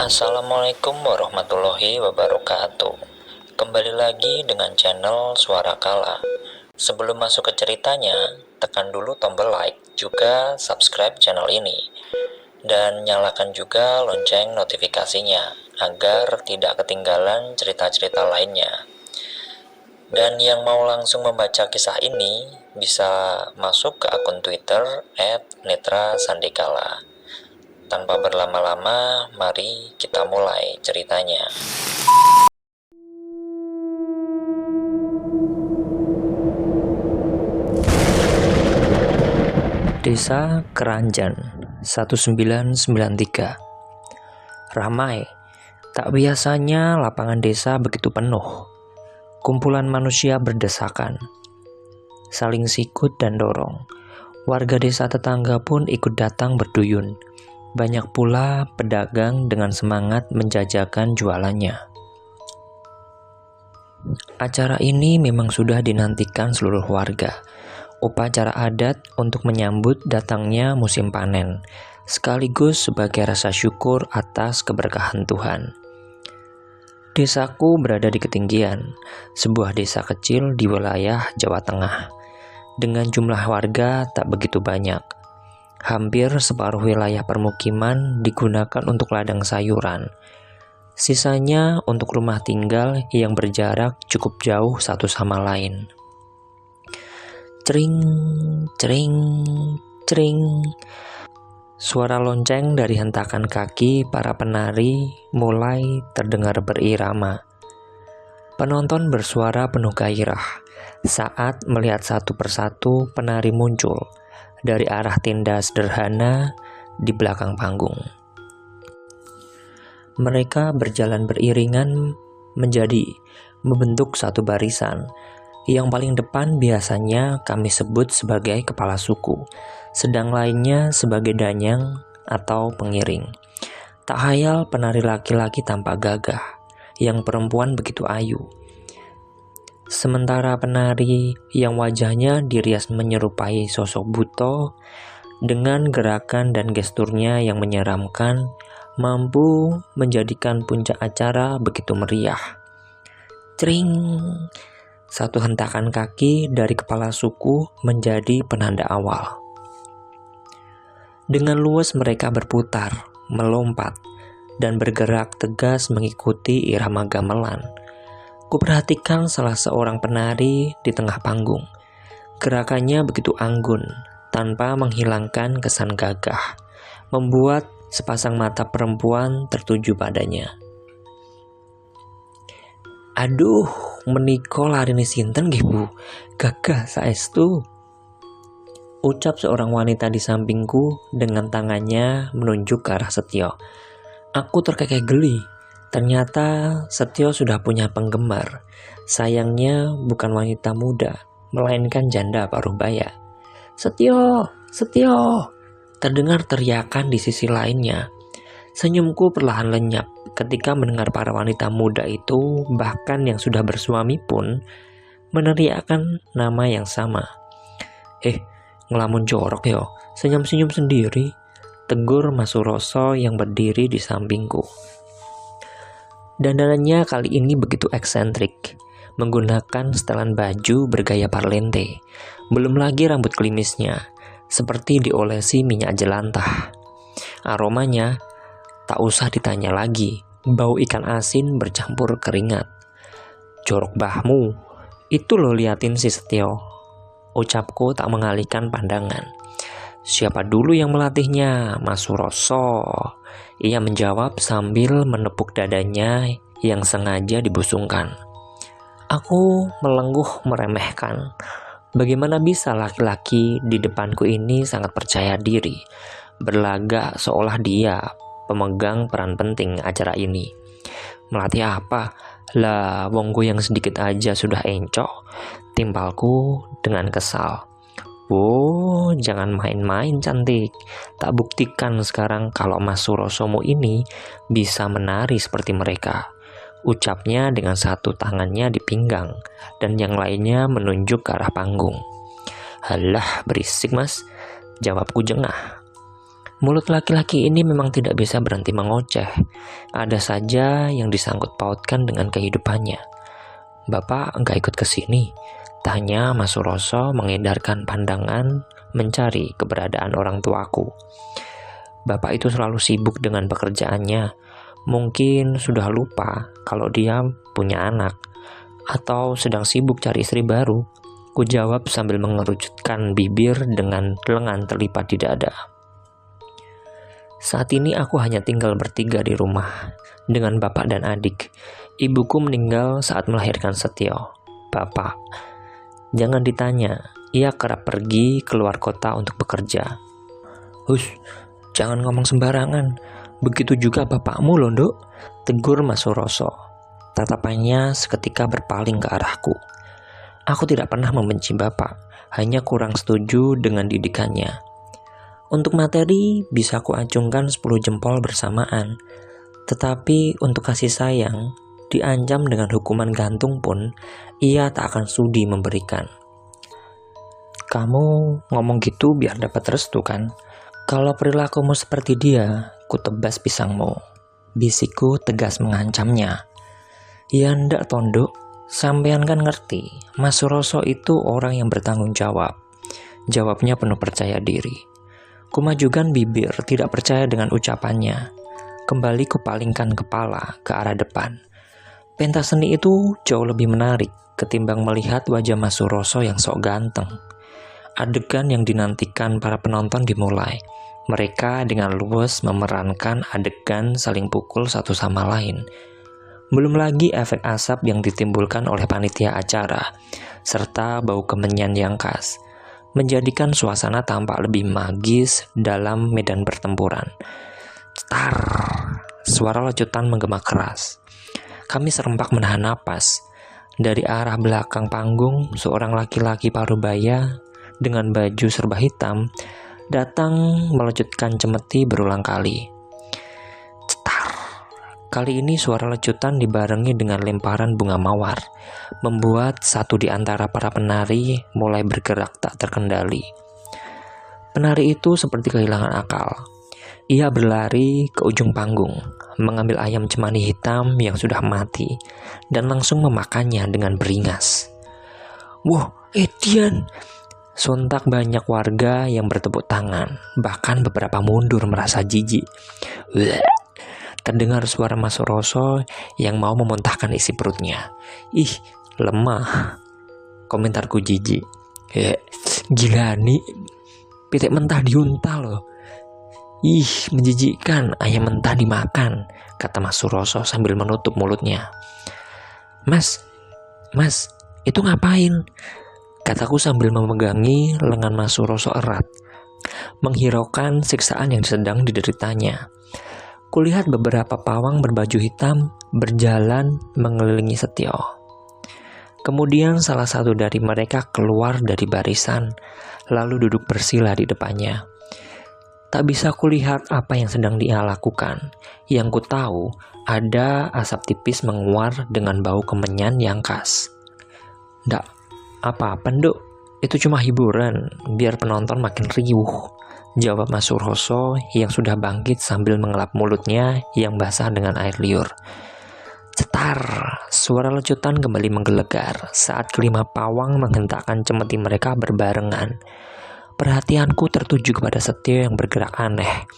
Assalamualaikum warahmatullahi wabarakatuh. Kembali lagi dengan channel Suara Kala. Sebelum masuk ke ceritanya, tekan dulu tombol like, juga subscribe channel ini. Dan nyalakan juga lonceng notifikasinya, agar tidak ketinggalan cerita-cerita lainnya. Dan yang mau langsung membaca kisah ini, bisa masuk ke akun Twitter @netrasandikala. Tanpa berlama-lama, mari kita mulai ceritanya. Desa Keranjan 1993. Ramai, tak biasanya lapangan desa begitu penuh. Kumpulan manusia berdesakan, saling sikut dan dorong. Warga desa tetangga pun ikut datang berduyun. Banyak pula pedagang dengan semangat menjajakan jualannya. Acara ini memang sudah dinantikan seluruh warga. Upacara adat untuk menyambut datangnya musim panen, sekaligus sebagai rasa syukur atas keberkahan Tuhan. Desaku berada di ketinggian, sebuah desa kecil di wilayah Jawa Tengah, dengan jumlah warga tak begitu banyak. Hampir separuh wilayah permukiman digunakan untuk ladang sayuran. Sisanya untuk rumah tinggal yang berjarak cukup jauh satu sama lain. Cering, cering, cering. Suara lonceng dari hentakan kaki para penari mulai terdengar berirama. Penonton bersuara penuh gairah saat melihat satu persatu penari muncul dari arah tenda sederhana di belakang panggung. Mereka berjalan beriringan menjadi membentuk satu barisan. Yang paling depan biasanya kami sebut sebagai kepala suku, sedang lainnya sebagai danyang atau pengiring. Tak hayal penari laki-laki tampak gagah, yang perempuan begitu ayu. Sementara penari yang wajahnya dirias menyerupai sosok buto, dengan gerakan dan gesturnya yang menyeramkan, mampu menjadikan puncak acara begitu meriah. Cering! Satu hentakan kaki dari kepala suku menjadi penanda awal. Dengan luas mereka berputar, melompat, dan bergerak tegas mengikuti irama gamelan. Kuperhatikan salah seorang penari di tengah panggung. Gerakannya begitu anggun, tanpa menghilangkan kesan gagah, membuat sepasang mata perempuan tertuju padanya. Aduh, menika larini sinten nggih Bu? Gagah saestu. Ucap seorang wanita di sampingku dengan tangannya menunjuk ke arah Setio. Aku terkekeh geli. Ternyata Setio sudah punya penggemar. Sayangnya bukan wanita muda, melainkan janda paruh-baya. Setio, Setio! Terdengar teriakan di sisi lainnya. Senyumku perlahan lenyap ketika mendengar para wanita muda itu, bahkan yang sudah bersuami pun, meneriakkan nama yang sama. Ngelamun jorok yo, senyum-senyum sendiri, tegur Mas Suroso yang berdiri di sampingku. Dandanannya kali ini begitu eksentrik, menggunakan setelan baju bergaya parlente, belum lagi rambut klimisnya, seperti diolesi minyak jelantah. Aromanya tak usah ditanya lagi, bau ikan asin bercampur keringat. Jorok bahmu, itu lo liatin si Setio. Ucapku tak mengalihkan pandangan. Siapa dulu yang melatihnya, Mas Suroso? Ia menjawab sambil menepuk dadanya yang sengaja dibusungkan. Aku melengguh meremehkan. Bagaimana bisa laki-laki di depanku ini sangat percaya diri, berlagak seolah dia pemegang peran penting acara ini. Melatih apa? Lah, wongku yang sedikit aja sudah encok, timpalku dengan kesal. Oh, jangan main-main cantik. Tak buktikan sekarang kalau Mas Surosomu ini bisa menari seperti mereka. Ucapnya dengan satu tangannya di pinggang dan yang lainnya menunjuk ke arah panggung. Halah, berisik Mas, jawabku jengah. Mulut laki-laki ini memang tidak bisa berhenti mengoceh. Ada saja yang disangkut pautkan dengan kehidupannya. "Bapak nggak ikut ke sini?" tanya Mas Suroso mengedarkan pandangan mencari keberadaan orang tuaku. Bapak itu selalu sibuk dengan pekerjaannya. Mungkin sudah lupa kalau dia punya anak, atau sedang sibuk cari istri baru. Ku jawab sambil mengerucutkan bibir dengan lengan terlipat di dada. Saat ini aku hanya tinggal bertiga di rumah dengan bapak dan adik. Ibuku meninggal saat melahirkan Setio. Bapak, jangan ditanya, ia kerap pergi keluar kota untuk bekerja. "Hus, jangan ngomong sembarangan. Begitu juga bapakmu loh, Nduk," tegur Mas Suroso. Tatapannya seketika berpaling ke arahku. Aku tidak pernah membenci bapak, hanya kurang setuju dengan didikannya. Untuk materi bisa ku acungkan 10 jempol bersamaan, tetapi untuk kasih sayang, diancam dengan hukuman gantung pun, ia tak akan sudi memberikan. "Kamu ngomong gitu biar dapat restu kan? Kalau perilakumu seperti dia, ku tebas pisangmu," bisikku tegas mengancamnya. "Ya ndak tonduk, sampean kan ngerti, Mas Suroso itu orang yang bertanggung jawab," jawabnya penuh percaya diri. Kumajukan bibir, tidak percaya dengan ucapannya. Kembali kupalingkan kepala ke arah depan. Pentas seni itu jauh lebih menarik ketimbang melihat wajah Mas Suroso yang sok ganteng. Adegan yang dinantikan para penonton dimulai. Mereka dengan luwes memerankan adegan saling pukul satu sama lain. Belum lagi efek asap yang ditimbulkan oleh panitia acara, serta bau kemenyan yang khas, menjadikan suasana tampak lebih magis dalam medan pertempuran. Cetar, suara lecutan menggema keras. Kami serempak menahan napas. Dari arah belakang panggung, seorang laki-laki parubaya dengan baju serba hitam datang melecutkan cemeti berulang kali. Cetar. Kali ini suara lecutan dibarengi dengan lemparan bunga mawar, membuat satu di antara para penari mulai bergerak tak terkendali. Penari itu seperti kehilangan akal. Ia berlari ke ujung panggung, mengambil ayam cemani hitam yang sudah mati, dan langsung memakannya dengan beringas. "Wah, Edian!" Sontak banyak warga yang bertepuk tangan, bahkan beberapa mundur merasa jijik. "Bleh!" Terdengar suara Mas Suroso yang mau memuntahkan isi perutnya. "Ih, lemah," komentarku jijik. "Gila nih, pitik mentah diuntal loh." "Ih, menjijikkan, ayam mentah dimakan," kata Mas Suroso sambil menutup mulutnya. Mas, itu ngapain?" kataku sambil memegangi lengan Mas Suroso erat, menghiraukan siksaan yang sedang dideritanya. Kulihat beberapa pawang berbaju hitam berjalan mengelilingi Setio. Kemudian salah satu dari mereka keluar dari barisan, lalu duduk bersila di depannya. Tak bisa kulihat apa yang sedang dia lakukan. Yang ku tahu, ada asap tipis menguar dengan bau kemenyan yang khas. "Ndak apa-apa, Nduk. Itu cuma hiburan, biar penonton makin riuh," jawab Mas Suroso yang sudah bangkit sambil mengelap mulutnya yang basah dengan air liur. Cetar, suara lecutan kembali menggelegar saat kelima pawang menghentakkan cemeti mereka berbarengan. Perhatianku tertuju kepada Setio yang bergerak aneh.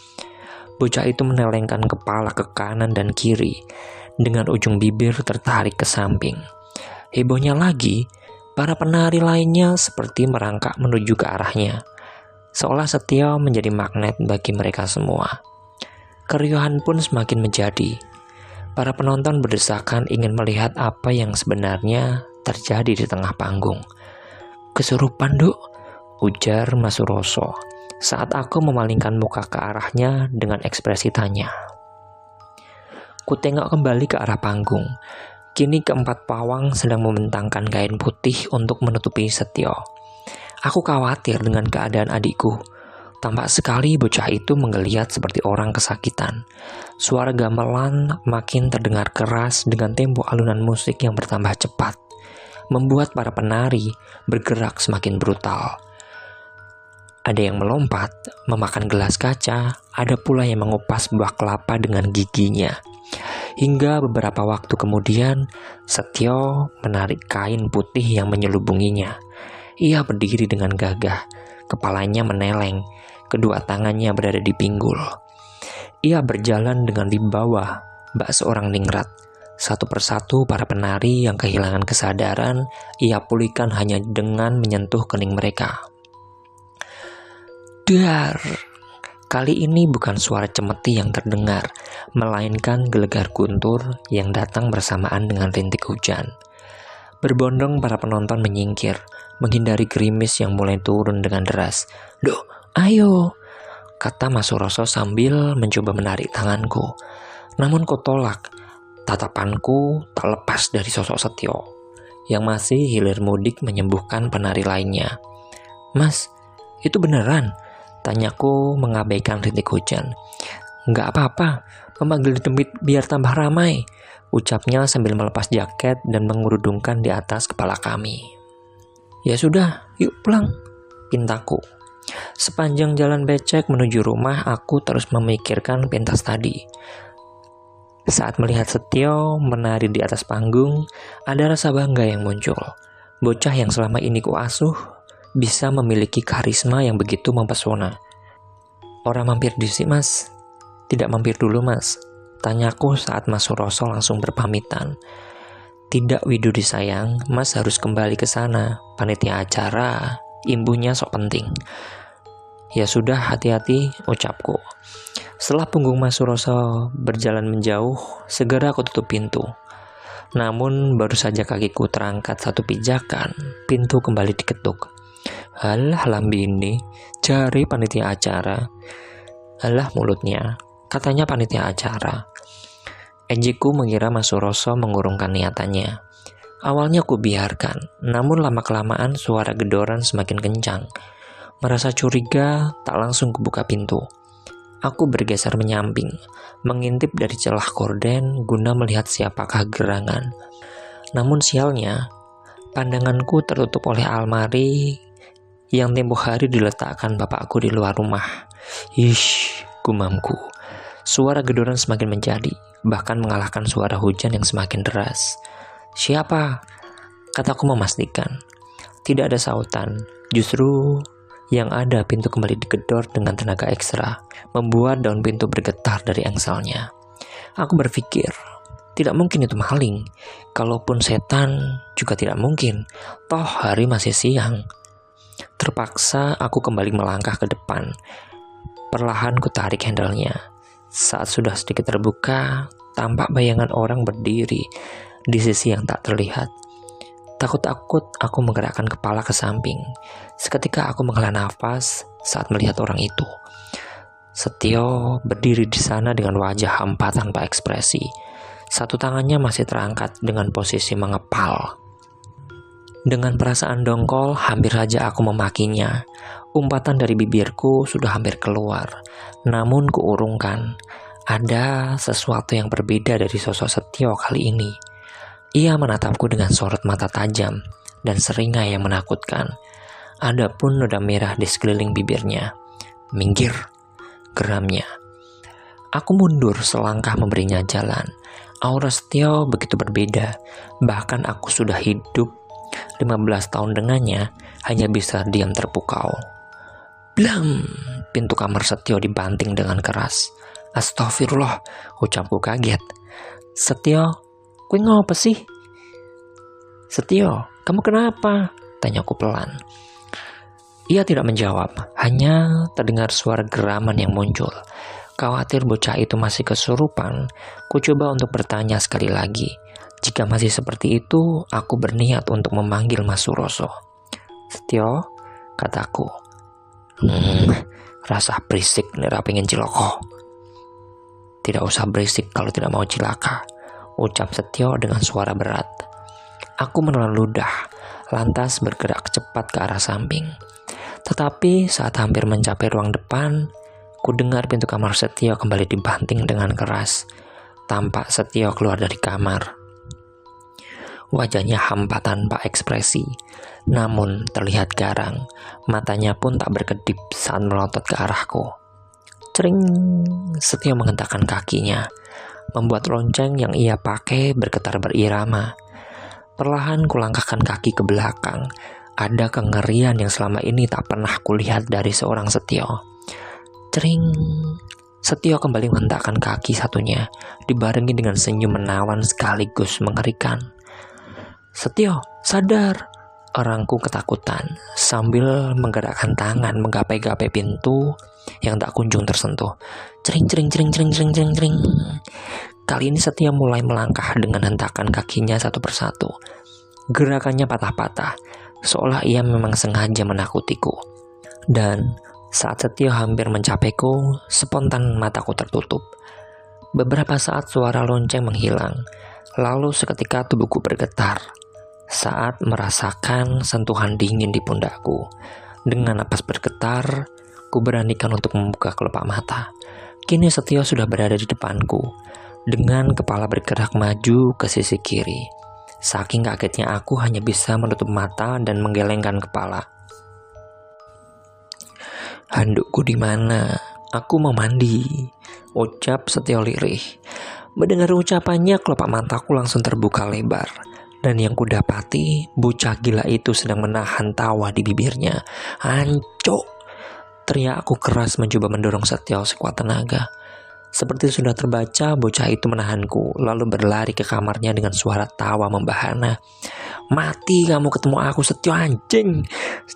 Bocah itu menelengkan kepala ke kanan dan kiri, dengan ujung bibir tertarik ke samping. Hebohnya lagi, para penari lainnya seperti merangkak menuju ke arahnya, seolah Setio menjadi magnet bagi mereka semua. Keriuhan pun semakin menjadi. Para penonton berdesakan ingin melihat apa yang sebenarnya terjadi di tengah panggung. "Kesurupan, Duk," ujar Mas Suroso saat aku memalingkan muka ke arahnya dengan ekspresi tanya. Ku tengok kembali ke arah panggung. Kini keempat pawang sedang membentangkan kain putih untuk menutupi Setio. Aku khawatir dengan keadaan adikku. Tampak sekali bocah itu menggeliat seperti orang kesakitan. Suara gamelan makin terdengar keras dengan tempo alunan musik yang bertambah cepat, membuat para penari bergerak semakin brutal. Ada yang melompat, memakan gelas kaca, ada pula yang mengupas buah kelapa dengan giginya. Hingga beberapa waktu kemudian, Setio menarik kain putih yang menyelubunginya. Ia berdiri dengan gagah, kepalanya meneleng, kedua tangannya berada di pinggul. Ia berjalan dengan wibawa, bak seorang ningrat. Satu persatu para penari yang kehilangan kesadaran, ia pulihkan hanya dengan menyentuh kening mereka. Dar! Kali ini bukan suara cemeti yang terdengar, melainkan gelegar guntur yang datang bersamaan dengan rintik hujan. Berbondong para penonton menyingkir, menghindari gerimis yang mulai turun dengan deras. "Duh, ayo!" kata Mas Suroso sambil mencoba menarik tanganku. Namun ku tolak. Tatapanku tak lepas dari sosok Setio, yang masih hilir mudik menyembuhkan penari lainnya. "Mas, itu beneran?" tanyaku mengabaikan rintik hujan. "Nggak apa-apa, memanggil demit biar tambah ramai," ucapnya sambil melepas jaket dan mengurudungkan di atas kepala kami. "Ya sudah, yuk pulang," pintaku. Sepanjang jalan becek menuju rumah, aku terus memikirkan pentas tadi. Saat melihat Setio menari di atas panggung, ada rasa bangga yang muncul. Bocah yang selama ini kuasuh bisa memiliki karisma yang begitu mempesona. "Orang mampir disi, Mas?" "Tidak mampir dulu, Mas," tanyaku saat Mas Suroso langsung berpamitan. "Tidak, Widudi sayang, Mas harus kembali ke sana. Panitia acara, imbuhnya sok penting." "Ya sudah, hati-hati," ucapku. Setelah punggung Mas Suroso berjalan menjauh, segera aku tutup pintu. Namun baru saja kakiku terangkat satu pijakan, pintu kembali diketuk. "Halah Lambini, cari panitia acara." "Halah mulutnya, katanya panitia acara." Ejikku mengira Mas Suroso mengurungkan niatannya. Awalnya ku biarkan, namun lama-kelamaan suara gedoran semakin kencang. Merasa curiga, tak langsung kubuka pintu. Aku bergeser menyamping, mengintip dari celah korden guna melihat siapakah gerangan. Namun sialnya, pandanganku tertutup oleh almari yang tempo hari diletakkan bapakku di luar rumah. "Ish," gumamku. Suara gedoran semakin menjadi, bahkan mengalahkan suara hujan yang semakin deras. "Siapa?" kataku memastikan. Tidak ada sautan, justru yang ada pintu kembali digedor dengan tenaga ekstra, membuat daun pintu bergetar dari engselnya. Aku berpikir, tidak mungkin itu maling. Kalaupun setan, juga tidak mungkin. Toh hari masih siang. Terpaksa aku kembali melangkah ke depan. Perlahan ku tarik handle-nya. Saat sudah sedikit terbuka, tampak bayangan orang berdiri di sisi yang tak terlihat. Takut-takut aku menggerakkan kepala ke samping. Seketika aku menghela nafas saat melihat orang itu. Setio berdiri di sana dengan wajah hampa tanpa ekspresi. Satu tangannya masih terangkat dengan posisi mengepal. Dengan perasaan dongkol, hampir saja aku memakinya. Umpatan dari bibirku sudah hampir keluar. Namun kuurungkan. Ada sesuatu yang berbeda dari sosok Setio kali ini. Ia menatapku dengan sorot mata tajam dan seringai yang menakutkan. Ada pun noda merah di sekeliling bibirnya. "Minggir," geramnya. Aku mundur selangkah memberinya jalan. Aura Setio begitu berbeda. Bahkan aku sudah hidup 15 tahun dengannya, hanya bisa diam terpukau. Blam! Pintu kamar Setio dibanting dengan keras. "Astagfirullah," ucapku kaget. "Setio, kue ngapa sih?" "Setio, kamu kenapa?" tanyaku pelan. Ia tidak menjawab, hanya terdengar suara geraman yang muncul. Khawatir bocah itu masih kesurupan, ku coba untuk bertanya sekali lagi. Jika masih seperti itu, aku berniat untuk memanggil Mas Suroso. "Setio," kataku. Rasa berisik nira pengen ciloko." "Tidak usah berisik kalau tidak mau cilaka," ucap Setio dengan suara berat. Aku menelan ludah, lantas bergerak cepat ke arah samping. Tetapi saat hampir mencapai ruang depan, ku dengar pintu kamar Setio kembali dibanting dengan keras. Tampak Setio keluar dari kamar. Wajahnya hampa tanpa ekspresi, namun terlihat garang. Matanya pun tak berkedip saat melotot ke arahku. Cering, Setio menghentakkan kakinya, membuat lonceng yang ia pakai bergetar berirama. Perlahan kulangkahkan kaki ke belakang. Ada kengerian yang selama ini tak pernah kulihat dari seorang Setio. Cering, Setio kembali menghentakkan kaki satunya, dibarengi dengan senyum menawan sekaligus mengerikan. Setio, sadar! Orangku ketakutan sambil menggerakkan tangan menggapai-gapai pintu yang tak kunjung tersentuh. Cering. Kali ini Setio mulai melangkah dengan hentakan kakinya satu persatu. Gerakannya patah-patah, seolah ia memang sengaja menakutiku. Dan saat Setio hampir mencapaiku, spontan mataku tertutup. Beberapa saat suara lonceng menghilang, lalu seketika tubuhku bergetar saat merasakan sentuhan dingin di pundakku. Dengan napas bergetar, ku beranikan untuk membuka kelopak mata. Kini Setio sudah berada di depanku, dengan kepala bergerak maju ke sisi kiri. Saking kagetnya aku hanya bisa menutup mata dan menggelengkan kepala. Handukku di mana? Aku mau mandi, ucap Setio lirih. Mendengar ucapannya, kelopak mataku langsung terbuka lebar. Dan yang kudapati, bocah gila itu sedang menahan tawa di bibirnya. Ancok! Teriak aku keras mencoba mendorong Setio sekuat tenaga. Seperti sudah terbaca, bocah itu menahanku, lalu berlari ke kamarnya dengan suara tawa membahana. Mati kamu ketemu aku, Setio anjing!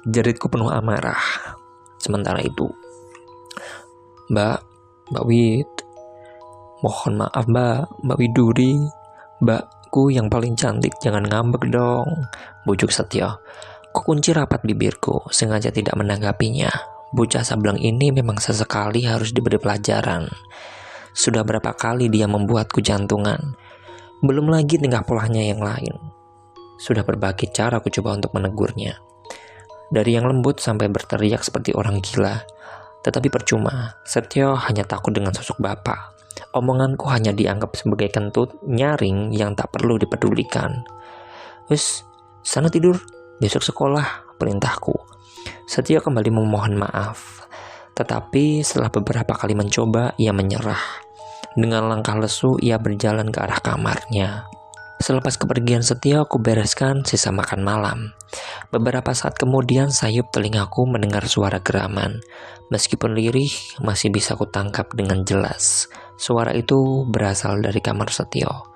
Jeritku penuh amarah. Sementara itu, Mbak Wid, mohon maaf Mbak Widuri, Mbakku yang paling cantik, jangan ngambek dong, bujuk Setio. Kukunci rapat bibirku, sengaja tidak menanggapinya. Bocah sableng ini memang sesekali harus diberi pelajaran. Sudah berapa kali dia membuatku jantungan. Belum lagi tingkah polanya yang lain. Sudah berbagai cara aku coba untuk menegurnya. Dari yang lembut sampai berteriak seperti orang gila. Tetapi percuma, Setio hanya takut dengan sosok bapak. Omonganku hanya dianggap sebagai kentut nyaring yang tak perlu dipedulikan. Wes, sana tidur, besok sekolah, perintahku. Setio kembali memohon maaf. Tetapi setelah beberapa kali mencoba, ia menyerah. Dengan langkah lesu, ia berjalan ke arah kamarnya. Selepas kepergian Setio, aku bereskan sisa makan malam. Beberapa saat kemudian, sayup telingaku mendengar suara geraman. Meskipun lirih, masih bisa kutangkap dengan jelas. Suara itu berasal dari kamar Setio.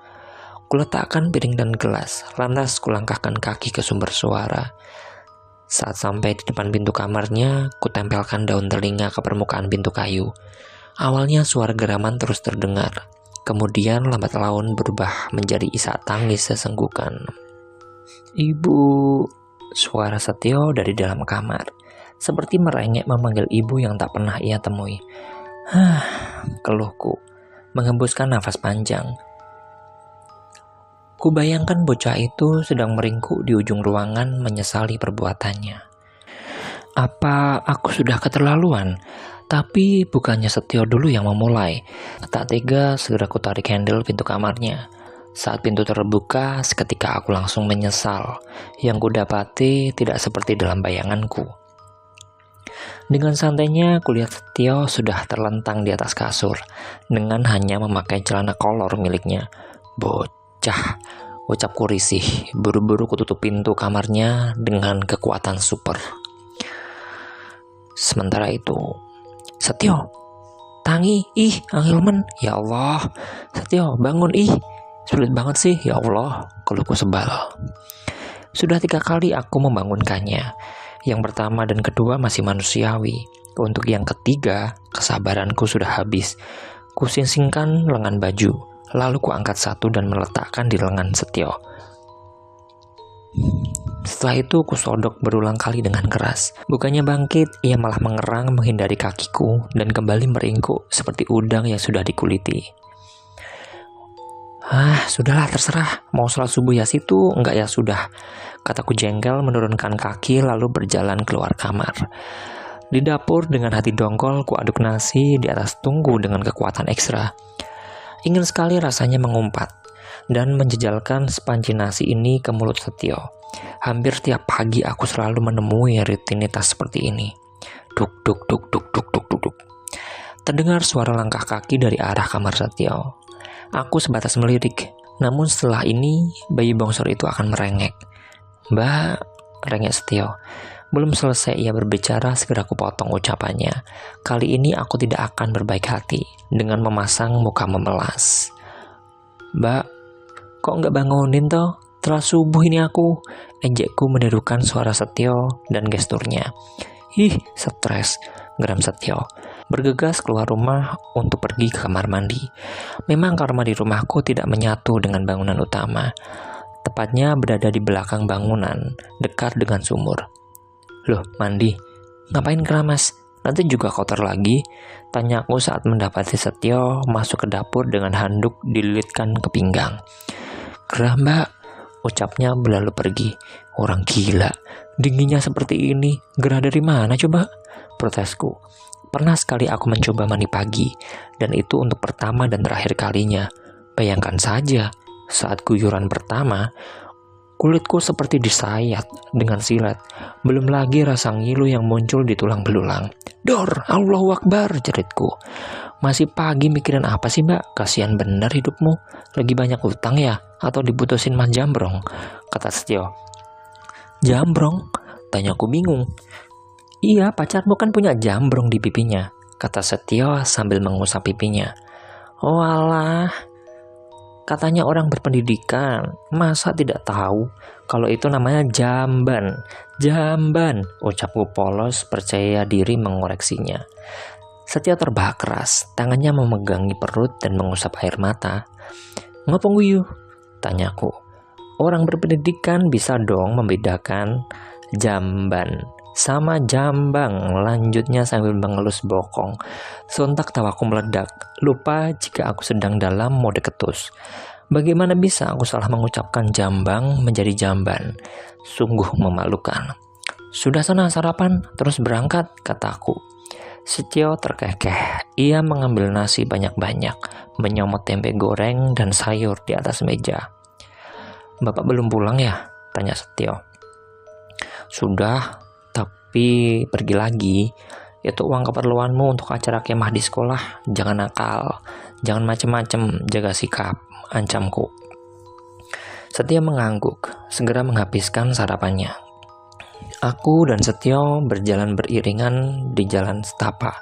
Kuletakkan piring dan gelas, lantas kulangkahkan kaki ke sumber suara. Saat sampai di depan pintu kamarnya, kutempelkan daun telinga ke permukaan pintu kayu. Awalnya suara geraman terus terdengar. Kemudian lambat laun berubah menjadi isak tangis sesenggukan. Ibu, suara Setio dari dalam kamar. Seperti merengek memanggil ibu yang tak pernah ia temui. Keluhku, menghembuskan nafas panjang. Kubayangkan bocah itu sedang meringkuk di ujung ruangan menyesali perbuatannya. Apa aku sudah keterlaluan? Tapi bukannya Setio dulu yang memulai. Tak tega, segera ku tarik handle pintu kamarnya. Saat pintu terbuka, seketika aku langsung menyesal. Yang kudapati tidak seperti dalam bayanganku. Dengan santainya, kulihat Setio sudah terlentang di atas kasur, dengan hanya memakai celana kolor miliknya. Bocah, ucapku risih. Buru-buru kututup pintu kamarnya dengan kekuatan super. Sementara itu, Setio, tangi, Angilman, ya Allah. Setio, bangun, sulit banget sih, ya Allah, keluhku sebal. Sudah 3 kali aku membangunkannya. Yang pertama dan kedua masih manusiawi. Untuk yang ketiga, kesabaranku sudah habis. Kusingsingkan lengan baju, lalu kuangkat satu dan meletakkan di lengan Setio. Setelah itu kusodok berulang kali dengan keras. Bukannya bangkit, ia malah mengerang menghindari kakiku dan kembali meringkuk seperti udang yang sudah dikuliti. Sudahlah, terserah. Mau sholat subuh ya situ, enggak ya sudah. Kataku jengkel menurunkan kaki lalu berjalan keluar kamar. Di dapur dengan hati dongkol, ku aduk nasi di atas tungku dengan kekuatan ekstra. Ingin sekali rasanya mengumpat. dan menjejalkan sepanci nasi ini ke mulut Setio. Hampir tiap pagi aku selalu menemui rutinitas seperti ini. Duk duk duk duk duk duk duk duk. Terdengar suara langkah kaki dari arah kamar Setio. Aku sebatas melirik, namun setelah ini bayi bongsor itu akan merengek. "Mbak," rengek Setio. Belum selesai ia berbicara, segera kupotong ucapannya. Kali ini aku tidak akan berbaik hati dengan memasang muka memelas. "Mbak, kok nggak bangunin toh? Telah subuh ini aku," ejekku menirukan suara Setio dan gesturnya. "Ih, stres," geram Setio. Bergegas keluar rumah untuk pergi ke kamar mandi. Memang kamar mandi rumahku tidak menyatu dengan bangunan utama. Tepatnya berada di belakang bangunan, dekat dengan sumur. "Loh, mandi? Ngapain keramas? Nanti juga kotor lagi?" tanyaku saat mendapati Setio masuk ke dapur dengan handuk dililitkan ke pinggang. "Gerah, Mbak," ucapnya berlalu pergi. "Orang gila, dinginnya seperti ini, gerah dari mana coba?" protesku. Pernah sekali aku mencoba mandi pagi, dan itu untuk pertama dan terakhir kalinya. Bayangkan saja, saat guyuran pertama, kulitku seperti disayat dengan silet. Belum lagi rasa ngilu yang muncul di tulang belulang. "Dor, Allahu Akbar," jeritku. "Masih pagi mikirin apa sih, Mbak? Kasihan bener hidupmu. Lagi banyak utang ya? Atau diputusin Mas Jambrong?" kata Setio. "Jambrong?" tanyaku bingung. "Iya, pacarmu kan punya jambrong di pipinya," kata Setio sambil mengusap pipinya. "Oh alah, katanya orang berpendidikan, masa tidak tahu kalau itu namanya jamban?" "Jamban," ucapku polos, percaya diri mengoreksinya. Setio terbahak keras, tangannya memegangi perut dan mengusap air mata. "Ngopo guyu?" tanyaku. "Orang berpendidikan bisa dong membedakan jamban sama jambang," lanjutnya sambil mengelus bokong. Sontak tawaku meledak, lupa jika aku sedang dalam mode ketus. Bagaimana bisa aku salah mengucapkan jambang menjadi jamban? Sungguh memalukan. "Sudah sana sarapan, terus berangkat," kataku. Setio terkekeh. Ia mengambil nasi banyak-banyak, menyomot tempe goreng dan sayur di atas meja. "Bapak belum pulang ya?" tanya Setio. "Sudah, tapi pergi lagi. Itu uang keperluanmu untuk acara kemah di sekolah. Jangan nakal, jangan macem-macem, jaga sikap," ancamku. Setio mengangguk, segera menghabiskan sarapannya. Aku dan Setio berjalan beriringan di jalan setapak.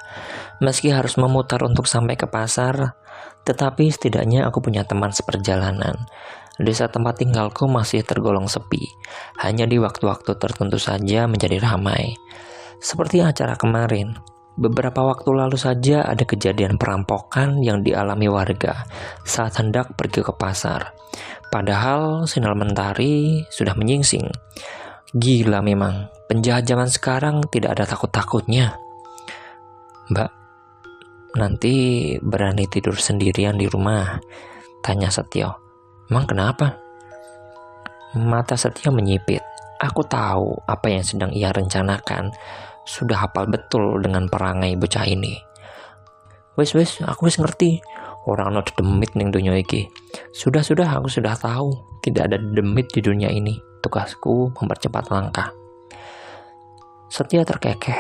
Meski harus memutar untuk sampai ke pasar, tetapi setidaknya aku punya teman seperjalanan. Desa tempat tinggalku masih tergolong sepi, hanya di waktu-waktu tertentu saja menjadi ramai. Seperti acara kemarin, beberapa waktu lalu saja ada kejadian perampokan yang dialami warga saat hendak pergi ke pasar. Padahal sinar mentari sudah menyingsing. Gila memang, penjahat zaman sekarang tidak ada takut-takutnya. "Mbak, nanti berani tidur sendirian di rumah?" tanya Setio. "Emang kenapa?" Mata Setio menyipit. Aku tahu apa yang sedang ia rencanakan. Sudah hafal betul dengan perangai bocah ini. Wis, aku wis ngerti. Orang no demit ning dunia iki. Sudah, aku sudah tahu. Tidak ada demit di dunia ini. Tugasku mempercepat langkah. Setio terkekeh.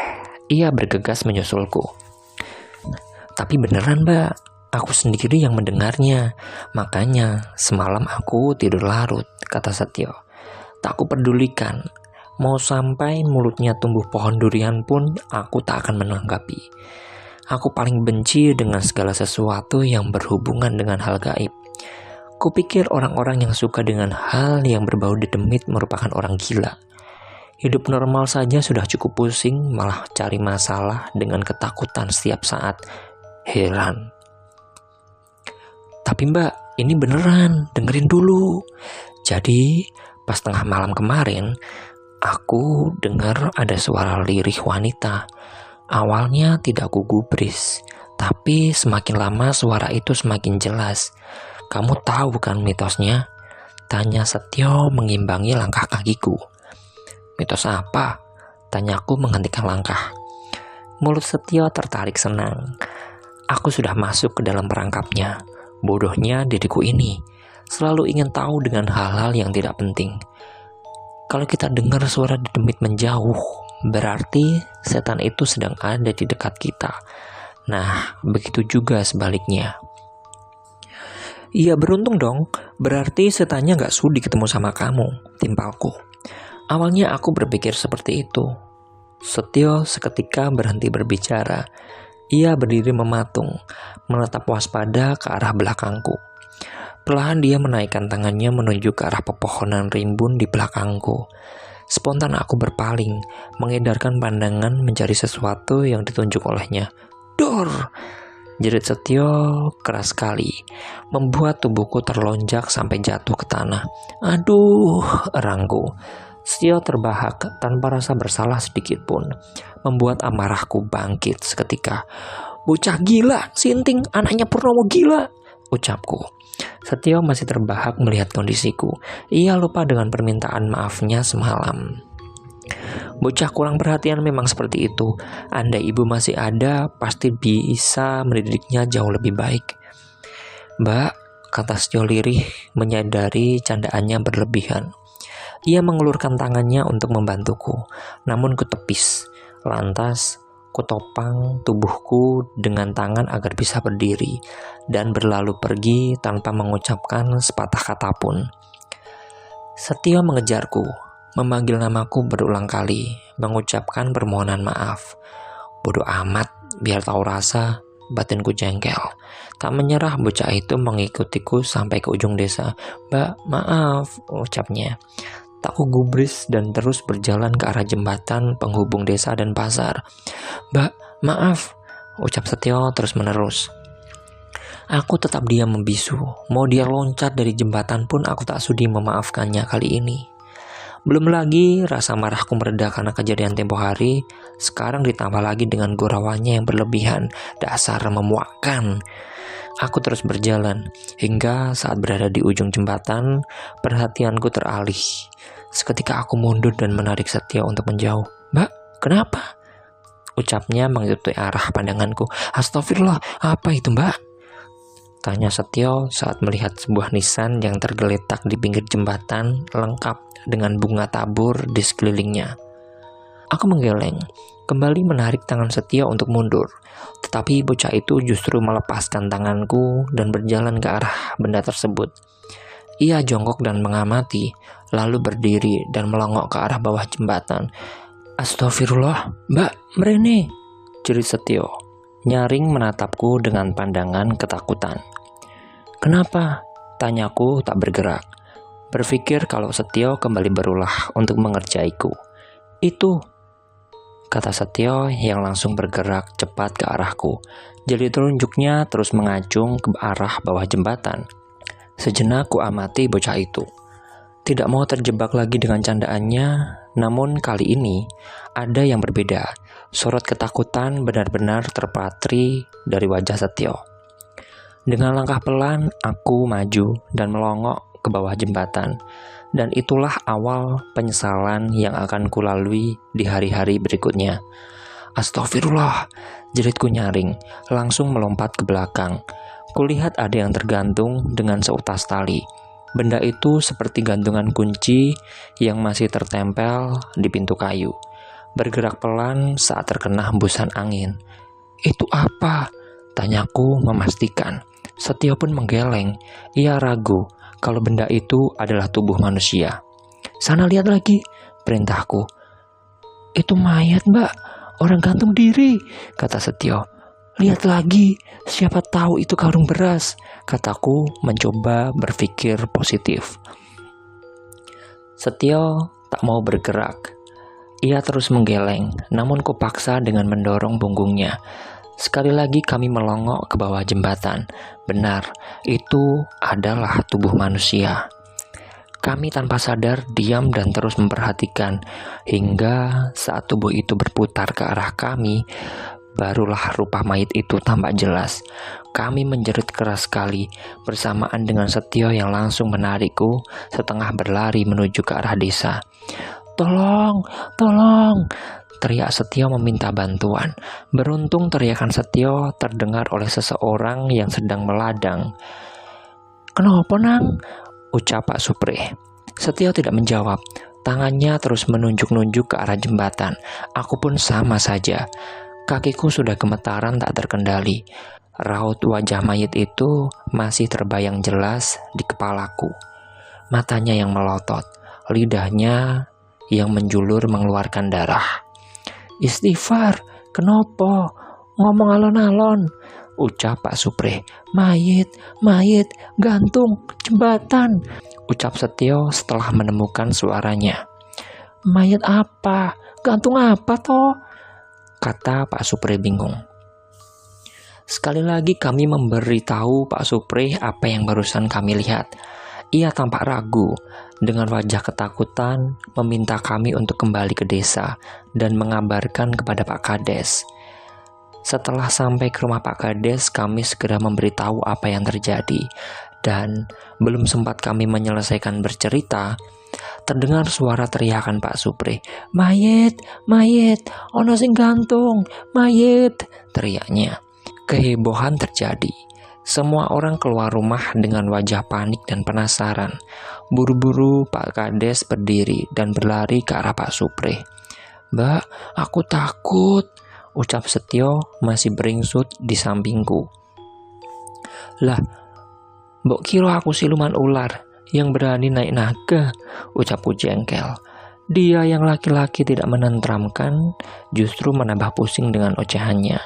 Ia bergegas menyusulku. "Tapi beneran, Mbak. Aku sendiri yang mendengarnya. Makanya semalam aku tidur larut," kata Setio. "Tak kupedulikan. Mau sampai mulutnya tumbuh pohon durian pun aku tak akan menanggapi. Aku paling benci dengan segala sesuatu yang berhubungan dengan hal gaib. Kupikir orang-orang yang suka dengan hal yang berbau demit merupakan orang gila. Hidup normal saja sudah cukup pusing, malah cari masalah dengan ketakutan setiap saat. Heran." "Tapi Mbak, ini beneran, dengerin dulu. Jadi, pas tengah malam kemarin, aku dengar ada suara lirih wanita. Awalnya tidak kugubris, tapi semakin lama suara itu semakin jelas. Kamu tahu kan mitosnya?" tanya Setio mengimbangi langkah kakiku. "Mitos apa?" tanyaku menghentikan langkah. Mulut Setio tertarik senang. Aku sudah masuk ke dalam perangkapnya. Bodohnya diriku ini. selalu ingin tahu dengan hal-hal yang tidak penting. Kalau kita dengar suara demit menjauh, berarti setan itu sedang ada di dekat kita. Nah, begitu juga sebaliknya. Iya, beruntung dong, berarti setannya gak sudi ketemu sama kamu, timpalku. Awalnya aku berpikir seperti itu. Setio seketika berhenti berbicara. Ia berdiri mematung, menatap waspada ke arah belakangku. Perlahan dia menaikkan tangannya menuju ke arah pepohonan rimbun di belakangku. Spontan aku berpaling, mengedarkan pandangan mencari sesuatu yang ditunjuk olehnya. Dor! Jerit Setio keras sekali, membuat tubuhku terlonjak sampai jatuh ke tanah. Aduh, erangku. Setio terbahak tanpa rasa bersalah sedikit pun, membuat amarahku bangkit seketika. Bocah gila, Sinting, anaknya Purnomo gila, ucapku. Setio masih terbahak melihat kondisiku. Ia lupa dengan permintaan maafnya semalam. Bocah kurang perhatian memang seperti itu. Andai ibu masih ada, pasti bisa mendidiknya jauh lebih baik. Mbak, kata Setio lirih, menyadari candaannya berlebihan. Ia mengulurkan tangannya untuk membantuku, namun kutepis. Lantas, kutopang tubuhku dengan tangan agar bisa berdiri, dan berlalu pergi tanpa mengucapkan sepatah kata pun. Setio mengejarku, memanggil namaku berulang kali, mengucapkan permohonan maaf. Bodoh amat, biar tahu rasa, batinku jengkel. Tak menyerah, bocah itu mengikutiku sampai ke ujung desa. Mbak, maaf, ucapnya. Tak kugubris dan terus berjalan ke arah jembatan penghubung desa dan pasar. Mbak, maaf, ucap Setio terus menerus. Aku tetap diam membisu. Mau dia loncat dari jembatan pun aku tak sudi memaafkannya kali ini. Belum lagi rasa marahku mereda karena kejadian tempo hari, sekarang ditambah lagi dengan gurauannya yang berlebihan, dasar memuakkan. Aku terus berjalan, hingga saat berada di ujung jembatan, perhatianku teralih. Seketika aku mundur dan menarik Setio untuk menjauh. Mbak, kenapa? Ucapnya mengikuti arah pandanganku. Astagfirullah, apa itu mbak? Tanya Setio saat melihat sebuah nisan yang tergeletak di pinggir jembatan lengkap dengan bunga tabur di sekelilingnya. Aku menggeleng, kembali menarik tangan Setio untuk mundur. Tetapi bocah itu justru melepaskan tanganku dan berjalan ke arah benda tersebut. Ia jongkok dan mengamati, lalu berdiri dan melongok ke arah bawah jembatan. Astagfirullah, mbak, merene, jerit Setio, nyaring menatapku dengan pandangan ketakutan. Kenapa? Tanyaku tak bergerak, berpikir kalau Setio kembali berulah untuk mengerjaiku. Itu, kata Setio yang langsung bergerak cepat ke arahku. Jari telunjuknya terus mengacung ke arah bawah jembatan. Sejenak ku amati bocah itu. Tidak mau terjebak lagi dengan candaannya, namun kali ini ada yang berbeda. Sorot ketakutan benar-benar terpatri dari wajah Setio. Dengan langkah pelan, aku maju dan melongok ke bawah jembatan. Dan itulah awal penyesalan yang akan kulalui di hari-hari berikutnya. Astagfirullah, jeritku nyaring, langsung melompat ke belakang. Kulihat ada yang tergantung dengan seutas tali. Benda itu seperti gantungan kunci yang masih tertempel di pintu kayu. Bergerak pelan saat terkena hembusan angin. Itu apa? Tanyaku memastikan. Setio pun menggeleng. Ia ragu kalau benda itu adalah tubuh manusia. Sana lihat lagi, perintahku. Itu mayat mbak, orang gantung diri, kata Setio. Lihat lagi, siapa tahu itu karung beras, kataku mencoba berpikir positif. Setio tak mau bergerak. Ia terus menggeleng, namun kupaksa dengan mendorong punggungnya. Sekali lagi kami melongok ke bawah jembatan. Benar, itu adalah tubuh manusia. Kami tanpa sadar diam dan terus memperhatikan, hingga saat tubuh itu berputar ke arah kami, barulah rupa mayat itu tampak jelas. Kami menjerit keras sekali, bersamaan dengan Setio yang langsung menarikku setengah berlari menuju ke arah desa. Tolong, tolong, teriak Setio meminta bantuan. Beruntung teriakan Setio terdengar oleh seseorang yang sedang meladang. "Kenapa nang?" ucap Pak Supri. Setio tidak menjawab. Tangannya terus menunjuk-nunjuk ke arah jembatan. Aku pun sama saja. Kakiku sudah gemetaran tak terkendali. Raut wajah mayit itu masih terbayang jelas di kepalaku. Matanya yang melotot, lidahnya yang menjulur mengeluarkan darah. "Istighfar, kenapa? Ngomong alon-alon," ucap Pak Supri. Mayit, gantung, jembatan," ucap Setio setelah menemukan suaranya. "Mayit apa? Gantung apa toh?" kata Pak Supri bingung. Sekali lagi kami memberitahu Pak Supri apa yang barusan kami lihat. Ia tampak ragu, dengan wajah ketakutan, meminta kami untuk kembali ke desa dan mengabarkan kepada Pak Kades. Setelah sampai ke rumah Pak Kades, kami segera memberitahu apa yang terjadi. Dan belum sempat kami menyelesaikan bercerita, terdengar suara teriakan Pak Supri. "Mayit, ono sing gantung, mayit," teriaknya. Kehebohan terjadi. Semua orang keluar rumah dengan wajah panik dan penasaran. Buru-buru Pak Kades berdiri dan berlari ke arah Pak Supri. "Mbak, aku takut," ucap Setio masih beringsut di sampingku. "Lah, mbok kira aku siluman ular yang berani naik naga," ucapku jengkel. Dia yang laki-laki tidak menenteramkan, justru menambah pusing dengan ocehannya.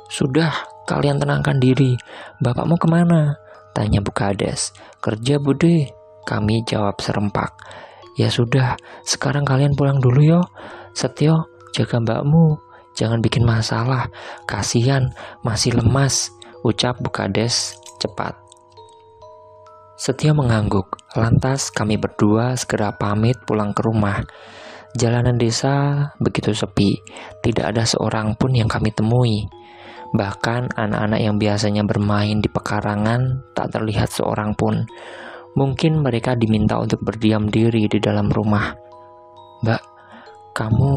"Sudah, kalian tenangkan diri. Bapakmu kemana?" tanya Bu Kades. "Kerja, Bude," kami jawab serempak. "Ya sudah, sekarang kalian pulang dulu yo. Setio, jaga mbakmu. Jangan bikin masalah. Kasihan, masih lemas," ucap Bu Kades cepat. Setio mengangguk. Lantas kami berdua segera pamit pulang ke rumah. Jalanan desa begitu sepi. Tidak ada seorang pun yang kami temui. Bahkan anak-anak yang biasanya bermain di pekarangan tak terlihat seorang pun. Mungkin mereka diminta untuk berdiam diri di dalam rumah. "Mbak, kamu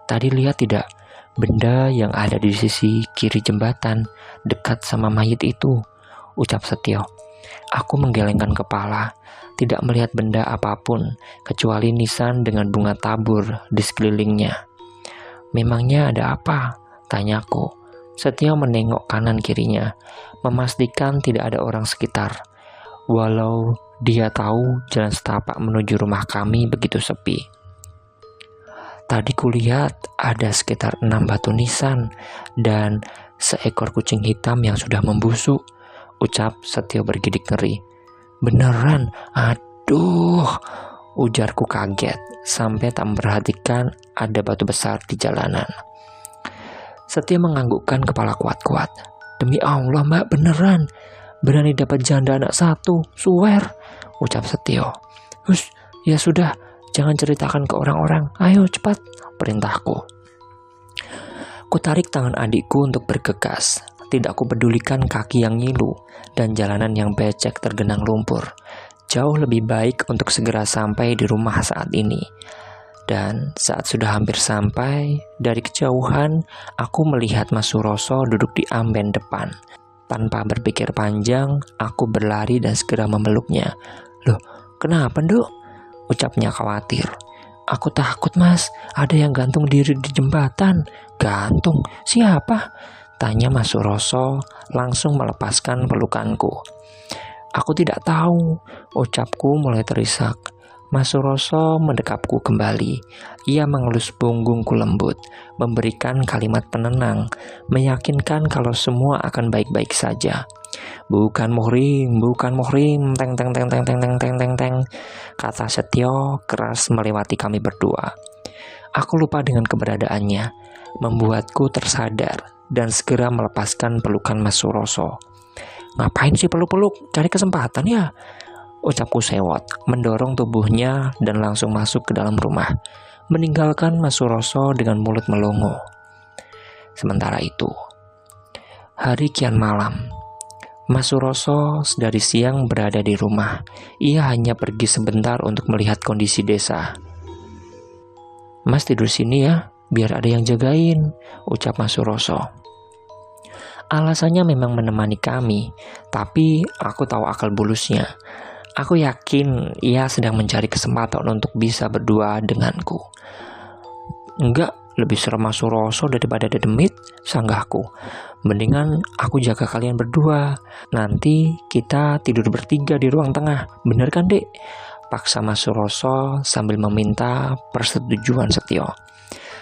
tadi lihat tidak benda yang ada di sisi kiri jembatan dekat sama mayit itu?" ucap Setio. Aku menggelengkan kepala, tidak melihat benda apapun kecuali nisan dengan bunga tabur di sekelilingnya. "Memangnya ada apa?" tanyaku. Setio menengok kanan kirinya, memastikan tidak ada orang sekitar. Walau dia tahu jalan setapak menuju rumah kami begitu sepi. "Tadi kulihat ada sekitar 6 batu nisan dan seekor kucing hitam yang sudah membusuk," ucap Setio bergidik ngeri. "Beneran? Aduh," ujarku kaget sampai tak memperhatikan ada batu besar di jalanan. Setio menganggukkan kepala kuat-kuat. "Demi Allah mbak, beneran. Berani dapat janda anak satu, swear," ucap Setio. "Hus, ya sudah, jangan ceritakan ke orang-orang. Ayo cepat," perintahku. Kutarik tangan adikku untuk bergegas. Tidak kupedulikan kaki yang ngilu dan jalanan yang becek tergenang lumpur. Jauh lebih baik untuk segera sampai di rumah saat ini. Dan saat sudah hampir sampai, dari kejauhan aku melihat Mas Suroso duduk di amben depan. Tanpa berpikir panjang, aku berlari dan segera memeluknya. "Loh, kenapa, Nduk?" ucapnya khawatir. "Aku takut, Mas. Ada yang gantung diri di jembatan." "Gantung? Siapa?" tanya Mas Suroso, langsung melepaskan pelukanku. "Aku tidak tahu," ucapku mulai terisak. Mas Suroso mendekapku kembali. Ia mengelus punggungku lembut, memberikan kalimat penenang, meyakinkan kalau semua akan baik-baik saja. Bukan muhrim, teng teng teng teng teng teng teng teng teng," kata Setio keras melewati kami berdua. Aku lupa dengan keberadaannya, membuatku tersadar dan segera melepaskan pelukan Mas Suroso. "Ngapain sih peluk-peluk? Cari kesempatan ya," ucapku sewot, mendorong tubuhnya dan langsung masuk ke dalam rumah, meninggalkan Mas Suroso dengan mulut melongo. Sementara itu, hari kian malam. Mas Suroso dari siang berada di rumah. Ia hanya pergi sebentar untuk melihat kondisi desa. "Mas tidur sini ya, biar ada yang jagain," ucap Mas Suroso. Alasannya memang menemani kami, tapi aku tahu akal bulusnya. Aku yakin ia sedang mencari kesempatan untuk bisa berdua denganku. Enggak, lebih serem Mas Suroso daripada Dedemit, sanggahku. Mendingan aku jaga kalian berdua. Nanti kita tidur bertiga di ruang tengah. Bener kan, Dek? Paksa Mas Suroso sambil meminta persetujuan Setio.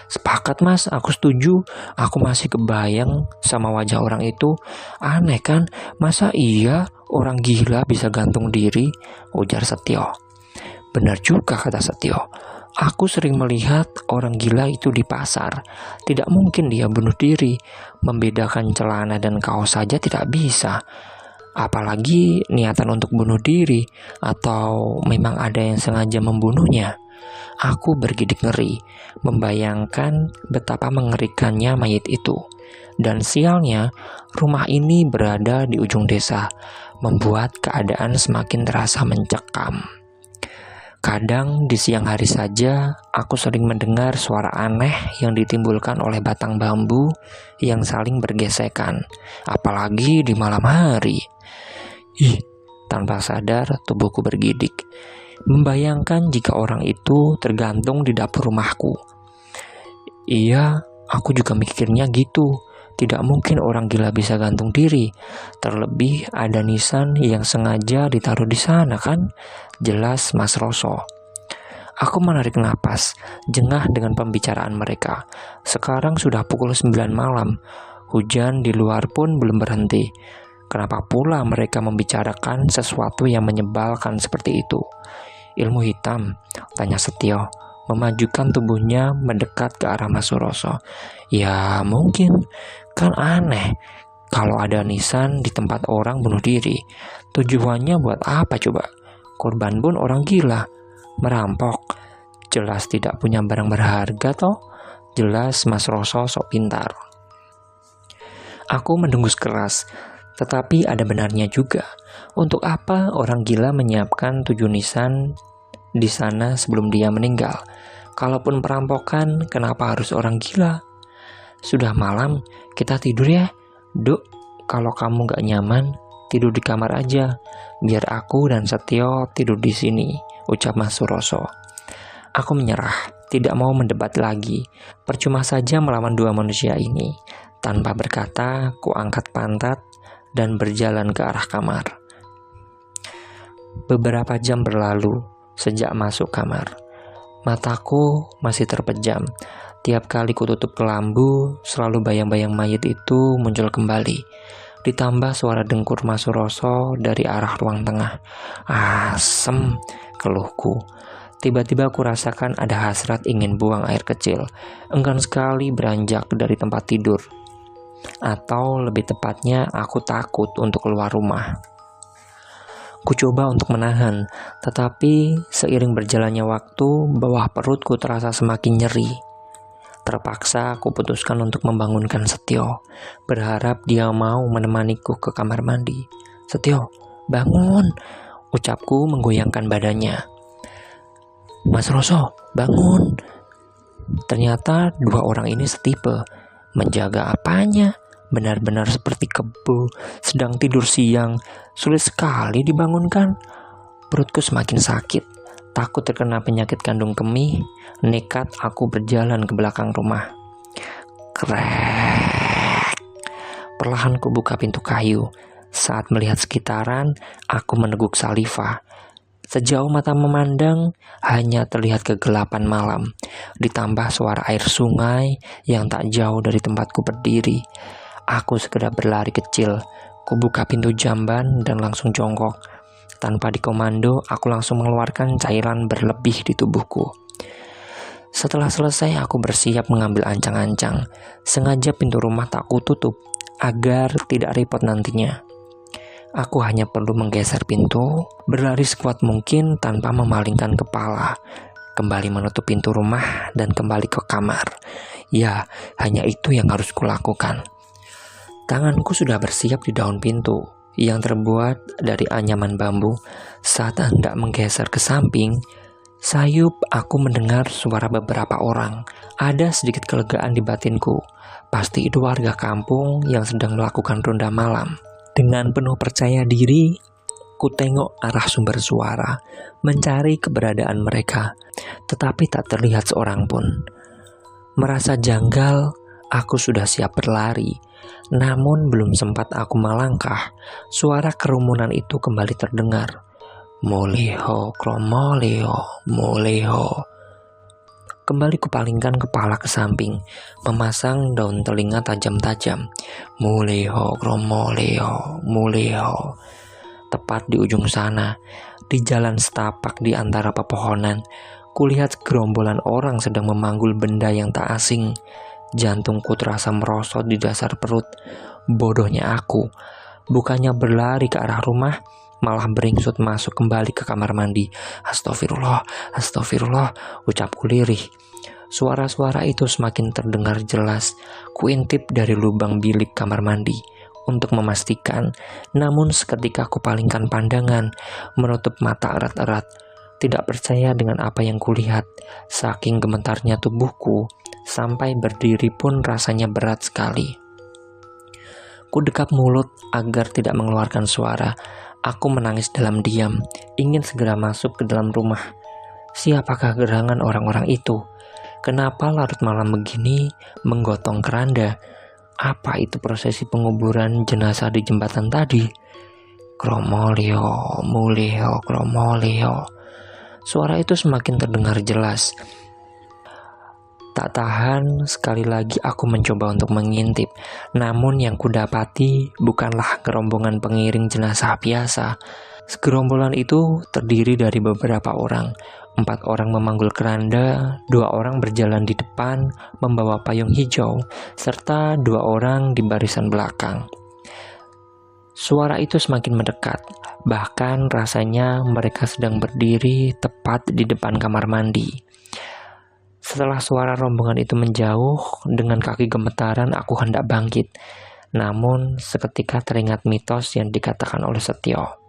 Sepakat Mas, aku setuju. Aku masih kebayang sama wajah orang itu. Aneh kan, masa iya orang gila bisa gantung diri? Ujar Setio. Benar juga kata Setio. Aku sering melihat orang gila itu di pasar. Tidak mungkin dia bunuh diri. Membedakan celana dan kaos saja tidak bisa. Apalagi niatan untuk bunuh diri. Atau memang ada yang sengaja membunuhnya. Aku bergidik ngeri, membayangkan betapa mengerikannya mayat itu. Dan sialnya, rumah ini berada di ujung desa, membuat keadaan semakin terasa mencekam. Kadang di siang hari saja, aku sering mendengar suara aneh yang ditimbulkan oleh batang bambu yang saling bergesekan, apalagi di malam hari. Ih, tanpa sadar tubuhku bergidik. Membayangkan jika orang itu tergantung di dapur rumahku. Iya, aku juga mikirnya gitu. Tidak mungkin orang gila bisa gantung diri. Terlebih ada nisan yang sengaja ditaruh di sana kan? Jelas Mas Roso. Aku menarik napas, jengah dengan pembicaraan mereka. Sekarang sudah pukul 9 malam. Hujan di luar pun belum berhenti. Kenapa pula mereka membicarakan sesuatu yang menyebalkan seperti itu? Ilmu hitam, tanya Setio, memajukan tubuhnya mendekat ke arah Mas Suroso. Ya mungkin, kan aneh kalau ada nisan di tempat orang bunuh diri. Tujuannya buat apa coba? Korban pun orang gila, merampok. Jelas tidak punya barang berharga toh. Jelas Mas Roso sok pintar. Aku mendengus keras. Tetapi ada benarnya juga. Untuk apa orang gila menyiapkan 7 nisan di sana sebelum dia meninggal? Kalaupun perampokan, kenapa harus orang gila? Sudah malam, kita tidur ya. Duk, kalau kamu gak nyaman, tidur di kamar aja. Biar aku dan Setio tidur di sini, ucap Mas Suroso. Aku menyerah, tidak mau mendebat lagi. Percuma saja melawan dua manusia ini. Tanpa berkata, ku angkat pantat dan berjalan ke arah kamar. Beberapa jam berlalu sejak masuk kamar. Mataku masih terpejam. Tiap kali ku tutup kelambu, selalu bayang-bayang mayat itu muncul kembali. Ditambah suara dengkur Mas Suroso dari arah ruang tengah. Asem, keluhku. Tiba-tiba ku rasakan ada hasrat ingin buang air kecil. Enggan sekali beranjak dari tempat tidur. Atau lebih tepatnya aku takut untuk keluar rumah. Ku coba untuk menahan, tetapi seiring berjalannya waktu, bawah perutku terasa semakin nyeri. Terpaksa aku putuskan untuk membangunkan Setio, berharap dia mau menemaniku ke kamar mandi. Setio, bangun, ucapku menggoyangkan badannya. Mas Roso, bangun. Ternyata dua orang ini setipe. Menjaga apanya? Benar-benar seperti kebo, sedang tidur siang, sulit sekali dibangunkan. Perutku semakin sakit, takut terkena penyakit kandung kemih. Nekat aku berjalan ke belakang rumah. Krek. Perlahan ku buka pintu kayu. Saat melihat sekitaran, aku meneguk saliva. Sejauh mata memandang, hanya terlihat kegelapan malam, ditambah suara air sungai yang tak jauh dari tempatku berdiri. Aku segera berlari kecil, kubuka pintu jamban dan langsung jongkok. Tanpa dikomando, aku langsung mengeluarkan cairan berlebih di tubuhku. Setelah selesai, aku bersiap mengambil ancang-ancang. Sengaja pintu rumah tak kututup, agar tidak repot nantinya. Aku hanya perlu menggeser pintu, berlari sekuat mungkin tanpa memalingkan kepala, kembali menutup pintu rumah dan kembali ke kamar. Ya, hanya itu yang harus kulakukan. Tanganku sudah bersiap di daun pintu yang terbuat dari anyaman bambu. Saat hendak menggeser ke samping, sayup aku mendengar suara beberapa orang. Ada sedikit kelegaan di batinku. Pasti itu warga kampung yang sedang melakukan ronda malam. Dengan penuh percaya diri, ku tengok arah sumber suara, mencari keberadaan mereka, tetapi tak terlihat seorang pun. Merasa janggal, aku sudah siap berlari. Namun belum sempat aku melangkah, suara kerumunan itu kembali terdengar. Moleho, kromoleo, moleho. Kembali kupalingkan kepala ke samping, memasang daun telinga tajam-tajam. Moleho, kromoleo, moleho. Tepat di ujung sana, di jalan setapak di antara pepohonan, kulihat gerombolan orang sedang memanggul benda yang tak asing. Jantungku terasa merosot di dasar perut. Bodohnya aku, bukannya berlari ke arah rumah, malah beringsut masuk kembali ke kamar mandi. Astagfirullah, astagfirullah, ucapku lirih. Suara-suara itu semakin terdengar jelas. Kuintip dari lubang bilik kamar mandi untuk memastikan, namun seketika aku palingkan pandangan, menutup mata erat-erat, tidak percaya dengan apa yang kulihat. Saking gemetarnya tubuhku, sampai berdiri pun rasanya berat sekali. Ku dekap mulut agar tidak mengeluarkan suara. Aku menangis dalam diam, ingin segera masuk ke dalam rumah. Siapakah gerangan orang-orang itu? Kenapa larut malam begini menggotong keranda? Apa itu prosesi penguburan jenazah di jembatan tadi? Kromolio, mulio, kromolio. Suara itu semakin terdengar jelas. Tak tahan, sekali lagi aku mencoba untuk mengintip. Namun yang kudapati bukanlah gerombongan pengiring jenazah biasa. Segerombolan itu terdiri dari beberapa orang. 4 orang memanggul keranda, 2 orang berjalan di depan membawa payung hijau, serta 2 orang di barisan belakang. Suara itu semakin mendekat, bahkan rasanya mereka sedang berdiri tepat di depan kamar mandi. Setelah suara rombongan itu menjauh, dengan kaki gemetaran aku hendak bangkit. Namun seketika teringat mitos yang dikatakan oleh Setio.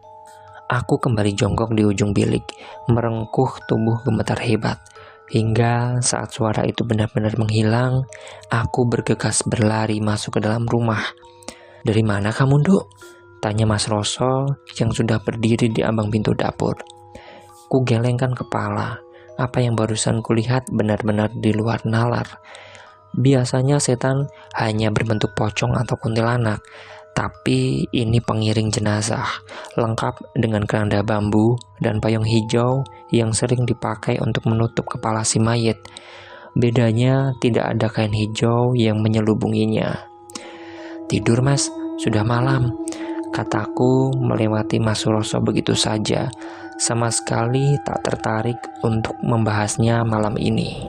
Aku kembali jongkok di ujung bilik, merengkuh tubuh gemetar hebat. Hingga saat suara itu benar-benar menghilang, aku bergegas berlari masuk ke dalam rumah. "Dari mana kamu, Nduk?" tanya Mas Roso yang sudah berdiri di ambang pintu dapur. Ku gelengkan kepala. Apa yang barusan kulihat benar-benar di luar nalar. Biasanya setan hanya berbentuk pocong atau kuntilanak, tapi ini pengiring jenazah, lengkap dengan keranda bambu dan payung hijau yang sering dipakai untuk menutup kepala si mayit. Bedanya tidak ada kain hijau yang menyelubunginya. "Tidur, Mas, sudah malam," kataku melewati Mas Roso begitu saja, sama sekali tak tertarik untuk membahasnya malam ini.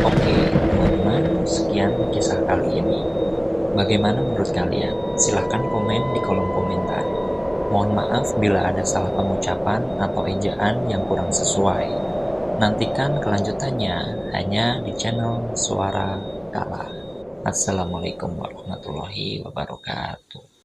Oke, teman-teman, sekian kisah kali ini. Bagaimana menurut kalian? Silahkan komen di kolom komentar. Mohon maaf bila ada salah pengucapan atau ejaan yang kurang sesuai. Nantikan kelanjutannya hanya di channel Suara Kala. Assalamualaikum warahmatullahi wabarakatuh.